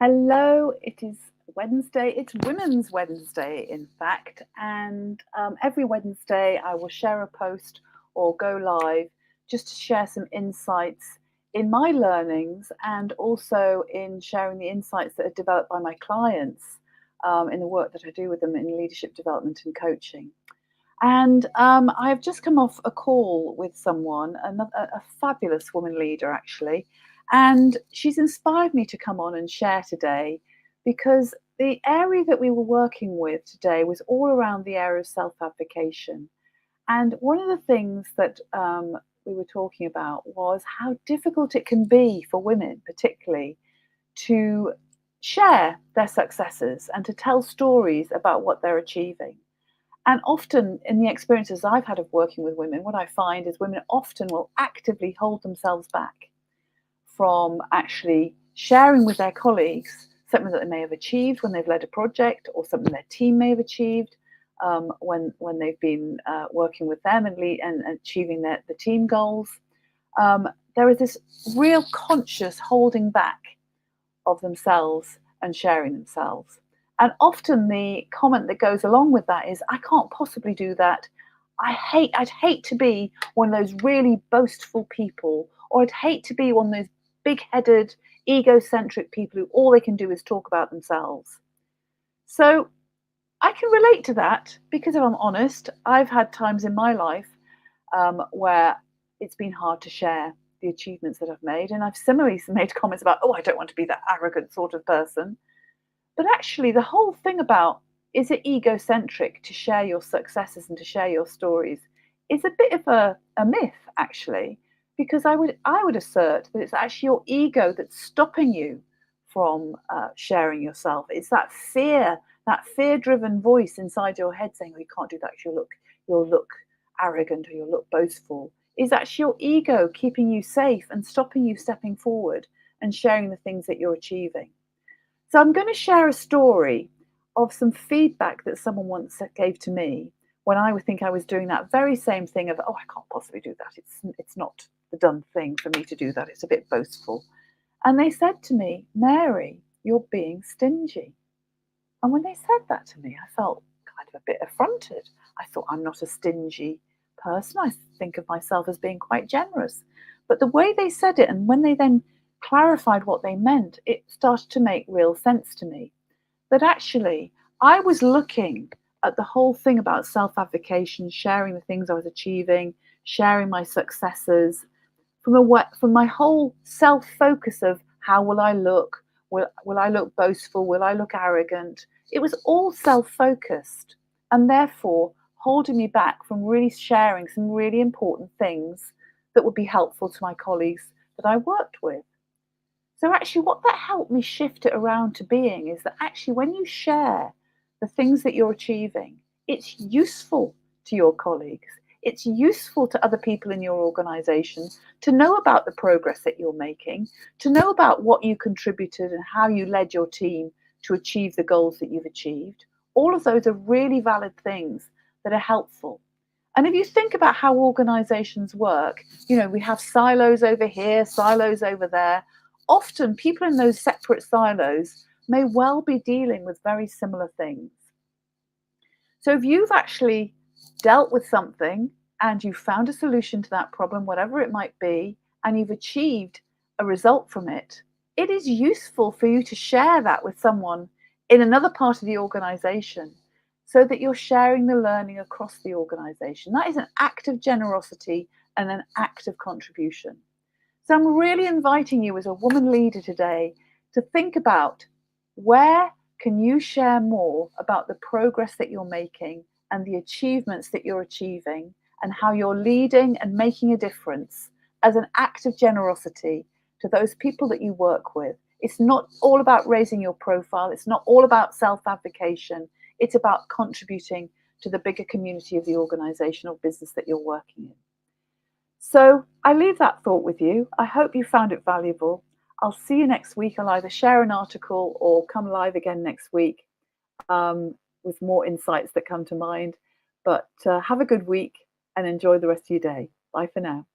Hello, it is Wednesday. It's Women's Wednesday, in fact. And every Wednesday, I will share a post or go live just to share some insights in my learnings and also in sharing the insights that are developed by my clients in the work that I do with them in leadership development and coaching. And I've just come off a call with someone, a fabulous woman leader, actually. And she's inspired me to come on and share today because the area that we were working with today was all around the area of self advocation. And one of the things that we were talking about was how difficult it can be for women, particularly, to share their successes and to tell stories about what they're achieving. And often, in the experiences I've had of working with women, what I find is women often will actively hold themselves back from actually sharing with their colleagues something that they may have achieved when they've led a project, or something their team may have achieved when they've been working with them and achieving the team goals. There is this real conscious holding back of themselves and sharing themselves. And often the comment that goes along with that is, I can't possibly do that. I'd hate to be one of those really boastful people, or I'd hate to be one of those big headed, egocentric people who all they can do is talk about themselves. So I can relate to that because, if I'm honest, I've had times in my life where it's been hard to share the achievements that I've made. And I've similarly made comments about, oh, I don't want to be that arrogant sort of person. But actually, the whole thing about, is it egocentric to share your successes and to share your stories, is a bit of a myth, actually, because I would assert that it's actually your ego that's stopping you from sharing yourself. It's that fear-driven voice inside your head saying, "Oh, you can't do that. You'll look arrogant, or you'll look boastful." Is actually your ego keeping you safe and stopping you stepping forward and sharing the things that you're achieving. So I'm going to share a story of some feedback that someone once gave to me when I would think I was doing that very same thing of, oh, I can't possibly do that. It's not the done thing for me to do that. It's a bit boastful. And they said to me, Mary, you're being stingy. And when they said that to me, I felt kind of a bit affronted. I thought, I'm not a stingy person. I think of myself as being quite generous. But the way they said it, and when they then clarified what they meant, it started to make real sense to me. That actually, I was looking at the whole thing about self advocation, sharing the things I was achieving, sharing my successes, from my whole self focus of, how will I look? Will I look boastful? Will I look arrogant? It was all self focused, and therefore holding me back from really sharing some really important things that would be helpful to my colleagues that I worked with. So, actually, what that helped me shift it around to being is that actually, when you share the things that you're achieving, it's useful to your colleagues. It's useful to other people in your organization to know about the progress that you're making, to know about what you contributed and how you led your team to achieve the goals that you've achieved. All of those are really valid things that are helpful. And if you think about how organizations work, we have silos over here, silos over there. Often people in those separate silos may well be dealing with very similar things. So if you've actually dealt with something and you've found a solution to that problem, whatever it might be, and you've achieved a result from it, it is useful for you to share that with someone in another part of the organization so that you're sharing the learning across the organization. That is an act of generosity and an act of contribution. So I'm really inviting you as a woman leader today to think about, where can you share more about the progress that you're making and the achievements that you're achieving, and how you're leading and making a difference as an act of generosity to those people that you work with. It's not all about raising your profile. It's not all about self-advocation. It's about contributing to the bigger community of the organization or business that you're working in. So I leave that thought with you. I hope you found it valuable. I'll see you next week. I'll either share an article or come live again next week with more insights that come to mind. But have a good week and enjoy the rest of your day. Bye for now.